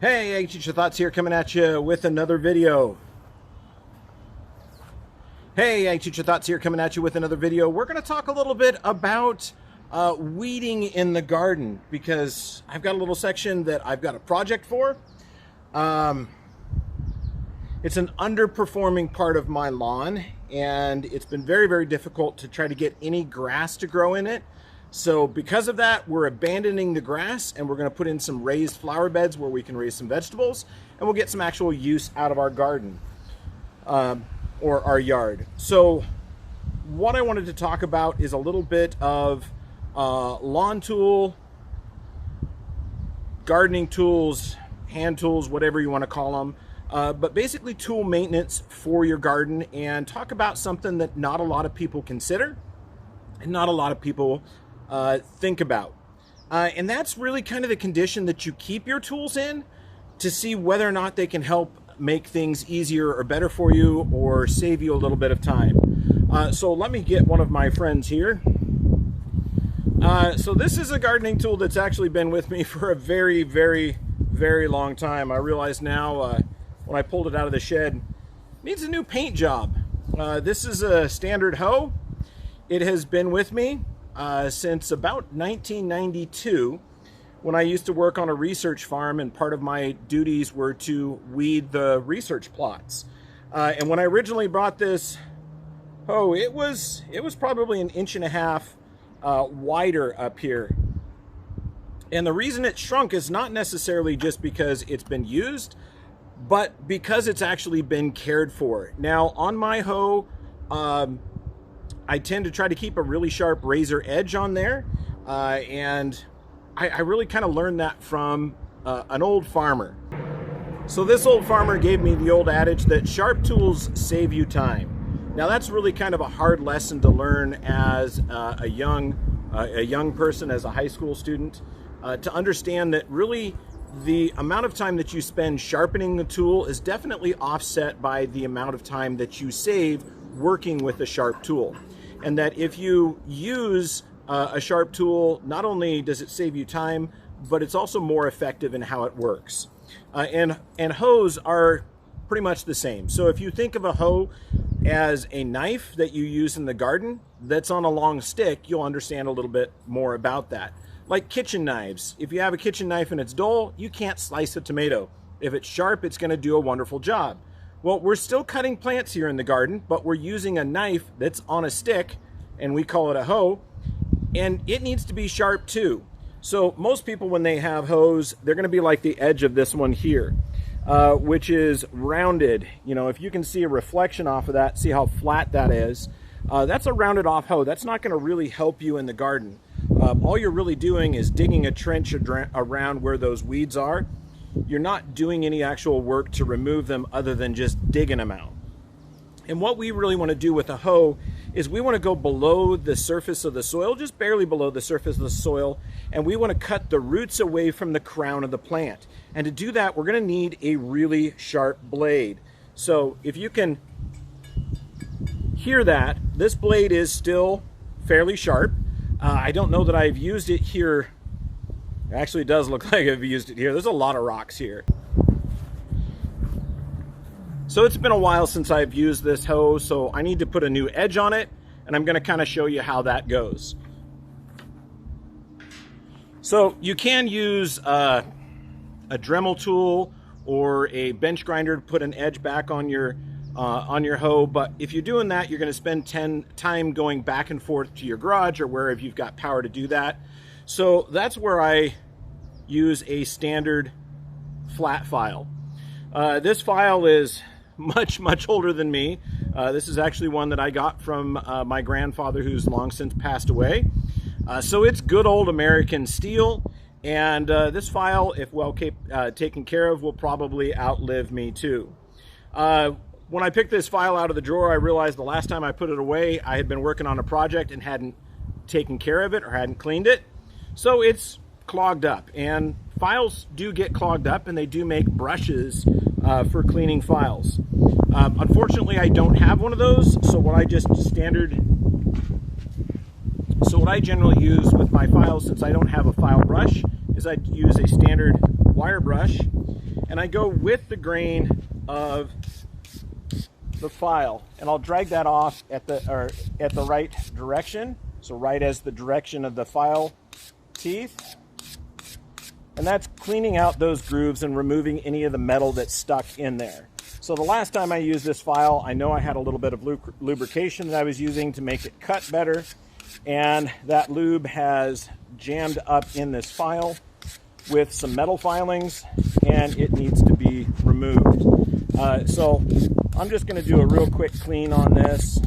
Hey, Ag Teacher Thoughts here, coming at you with another video. We're going to talk a little bit about weeding in the garden, because I've got a little section that I've got a project for. It's an underperforming part of my lawn, and it's been very, very difficult to try to get any grass to grow in it. So because of that, we're abandoning the grass and we're going to put in some raised flower beds where we can raise some vegetables, and we'll get some actual use out of our garden or our yard. So what I wanted to talk about is a little bit of lawn tool, gardening tools, hand tools, whatever you want to call them. But basically tool maintenance for your garden, and talk about something that not a lot of people consider and not a lot of people think about. And that's really kind of the condition that you keep your tools in, to see whether or not they can help make things easier or better for you, or save you a little bit of time. So let me get one of my friends here. So this is a gardening tool that's actually been with me for a very, very, very long time. I realize now when I pulled it out of the shed, it needs a new paint job. This is a standard hoe. It has been with me since about 1992, when I used to work on a research farm, and part of my duties were to weed the research plots. And when I originally bought this hoe, it was probably 1.5 inches wider up here. And the reason it shrunk is not necessarily just because it's been used, but because it's actually been cared for. Now on my hoe, I tend to try to keep a really sharp razor edge on there, and I really kind of learned that from an old farmer. So this old farmer gave me the old adage that sharp tools save you time. Now that's really kind of a hard lesson to learn as a young person, as a high school student, to understand that really the amount of time that you spend sharpening the tool is definitely offset by the amount of time that you save working with a sharp tool. And that if you use a sharp tool, not only does it save you time, but it's also more effective in how it works. And hoes are pretty much the same. So if you think of a hoe as a knife that you use in the garden that's on a long stick, you'll understand a little bit more about that. Like kitchen knives. If you have a kitchen knife and it's dull, you can't slice a tomato. If it's sharp, it's going to do a wonderful job. Well, we're still cutting plants here in the garden, but we're using a knife that's on a stick, and we call it a hoe, and it needs to be sharp too. So most people, when they have hoes, they're going to be like the edge of this one here, which is rounded. You know, if you can see a reflection off of that, see how flat that is. That's a rounded off hoe. That's not going to really help you in the garden. All you're really doing is digging a trench around where those weeds are. You're not doing any actual work to remove them other than just digging them out. And what we really want to do with a hoe is we want to go below the surface of the soil, just barely below the surface of the soil, and we want to cut the roots away from the crown of the plant. And to do that, we're going to need a really sharp blade. So if you can hear that, this blade is still fairly sharp. I don't know that I've used it here. Actually, it does look like I've used it here. There's a lot of rocks here. So it's been a while since I've used this hoe, so I need to put a new edge on it, and I'm going to kind of show you how that goes. So you can use a Dremel tool or a bench grinder to put an edge back on your hoe, but if you're doing that, you're going to spend time going back and forth to your garage or wherever you've got power to do that. So that's where I use a standard flat file. This file is much older than me. This is actually one that I got from my grandfather, who's long since passed away. So it's good old American steel, and this file, if well taken care of, will probably outlive me too. When I picked this file out of the drawer, I realized the last time I put it away, I had been working on a project and hadn't taken care of it or hadn't cleaned it. So it's clogged up, and files do get clogged up, and they do make brushes for cleaning files. Unfortunately, I don't have one of those, so what I generally use with my files, since I don't have a file brush, is I use a standard wire brush, and I go with the grain of the file, and I'll drag that off at the right direction, so right as the direction of the file teeth. And that's cleaning out those grooves and removing any of the metal that's stuck in there. So the last time I used this file, I know I had a little bit of lubrication that I was using to make it cut better, and that lube has jammed up in this file with some metal filings, and it needs to be removed. So I'm just going to do a real quick clean on this,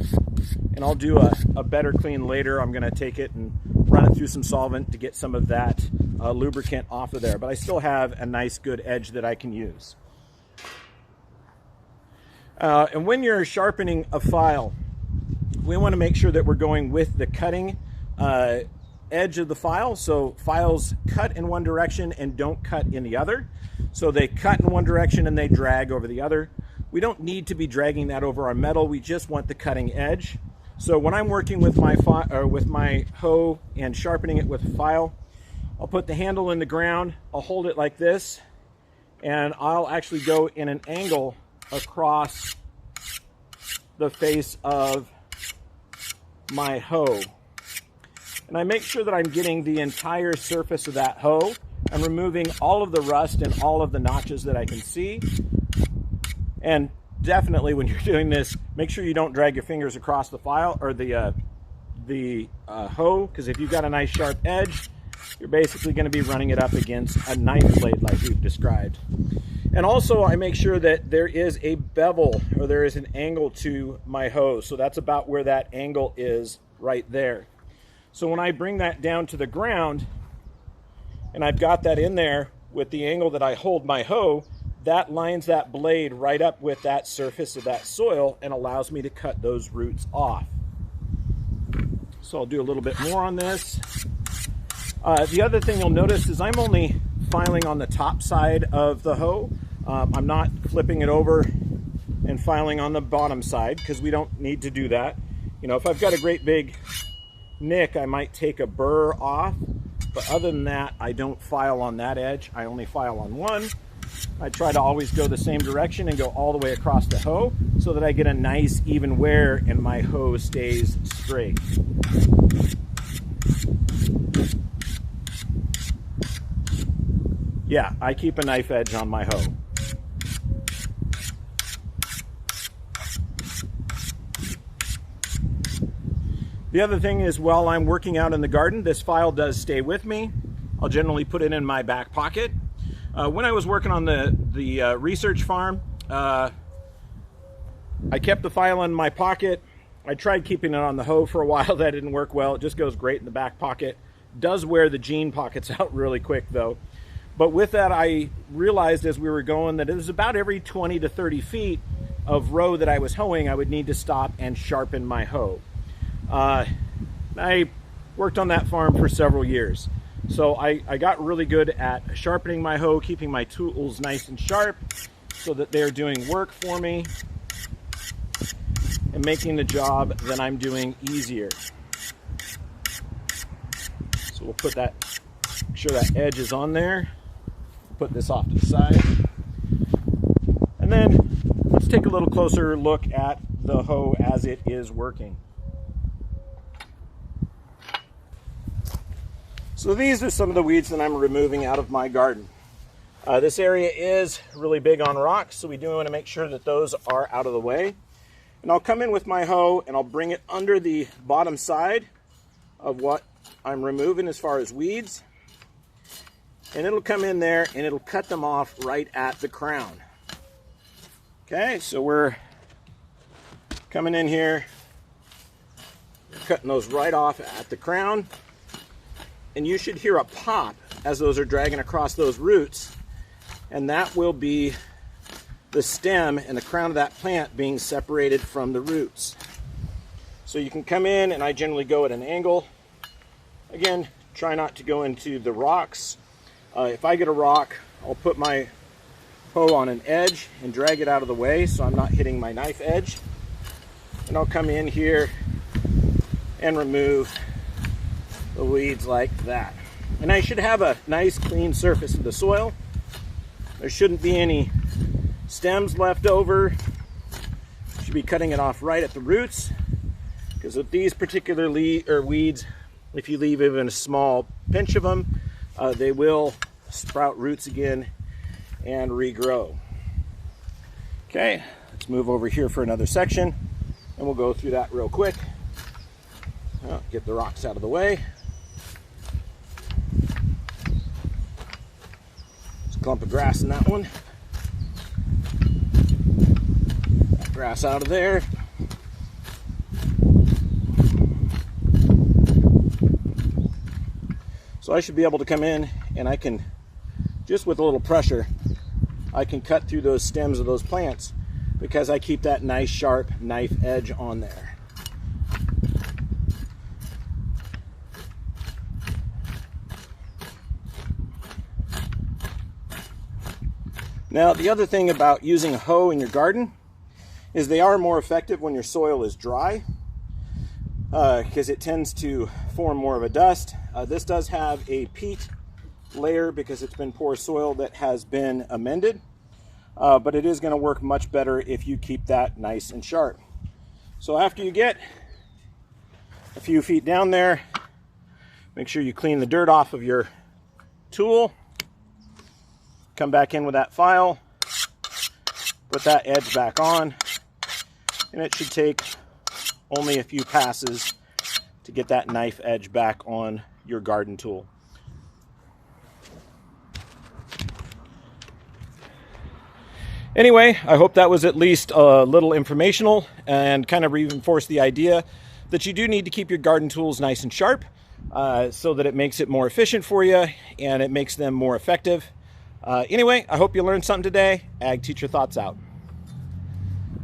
and I'll do a better clean later. I'm going to take it and run it through some solvent to get some of that lubricant off of there, but I still have a nice good edge that I can use. And when you're sharpening a file, we want to make sure that we're going with the cutting edge of the file. So files cut in one direction and don't cut in the other. So they cut in one direction and they drag over the other. We don't need to be dragging that over our metal. We just want the cutting edge. So when I'm working with my hoe and sharpening it with a file, I'll put the handle in the ground, I'll hold it like this, and I'll actually go in an angle across the face of my hoe. And I make sure that I'm getting the entire surface of that hoe. I'm removing all of the rust and all of the notches that I can see. And definitely when you're doing this, make sure you don't drag your fingers across the file or the hoe, because if you've got a nice sharp edge, you're basically going to be running it up against a knife blade like we've described. And also I make sure that there is a bevel, or there is an angle to my hoe. So that's about where that angle is right there. So when I bring that down to the ground, and I've got that in there with the angle that I hold my hoe, that lines that blade right up with that surface of that soil and allows me to cut those roots off. So I'll do a little bit more on this. The other thing you'll notice is I'm only filing on the top side of the hoe. I'm not flipping it over and filing on the bottom side, because we don't need to do that. You know, if I've got a great big nick, I might take a burr off, but other than that, I don't file on that edge. I only file on one. I try to always go the same direction and go all the way across the hoe so that I get a nice even wear and my hoe stays straight. Yeah, I keep a knife edge on my hoe. The other thing is, while I'm working out in the garden, this file does stay with me. I'll generally put it in my back pocket. When I was working on the research farm, I kept the file in my pocket. I tried keeping it on the hoe for a while. That didn't work well. It just goes great in the back pocket. Does wear the jean pockets out really quick though. But with that, I realized as we were going that it was about every 20 to 30 feet of row that I was hoeing, I would need to stop and sharpen my hoe. I worked on that farm for several years. So I got really good at sharpening my hoe, keeping my tools nice and sharp so that they're doing work for me and making the job that I'm doing easier. So we'll put that, make sure that edge is on there. Put this off to the side. And then let's take a little closer look at the hoe as it is working. So these are some of the weeds that I'm removing out of my garden. This area is really big on rocks, so we do want to make sure that those are out of the way. And I'll come in with my hoe and I'll bring it under the bottom side of what I'm removing as far as weeds. And it'll come in there and it'll cut them off right at the crown. Okay, so we're coming in here, cutting those right off at the crown. And you should hear a pop as those are dragging across those roots. And that will be the stem and the crown of that plant being separated from the roots. So you can come in, and I generally go at an angle. Again, try not to go into the rocks. If I get a rock, I'll put my hoe on an edge and drag it out of the way so I'm not hitting my knife edge. And I'll come in here and remove the weeds like that. And I should have a nice clean surface of the soil. There shouldn't be any stems left over. You should be cutting it off right at the roots, because with these particular weeds, if you leave even a small pinch of them, they will sprout roots again and regrow. Okay, let's move over here for another section, and we'll go through that real quick. Get the rocks out of the way. There's a clump of grass in that one. That grass out of there. So I should be able to come in and I can, just with a little pressure, I can cut through those stems of those plants because I keep that nice sharp knife edge on there. Now, the other thing about using a hoe in your garden is they are more effective when your soil is dry, because it tends to form more of a dust. This does have a peat layer because it's been poor soil that has been amended, but it is going to work much better if you keep that nice and sharp. So after you get a few feet down there, make sure you clean the dirt off of your tool. Come back in with that file, put that edge back on, and it should take only a few passes to get that knife edge back on your garden tool. Anyway, I hope that was at least a little informational and kind of reinforced the idea that you do need to keep your garden tools nice and sharp, so that it makes it more efficient for you and it makes them more effective. Anyway, I hope you learned something today. Ag Teacher Thoughts out.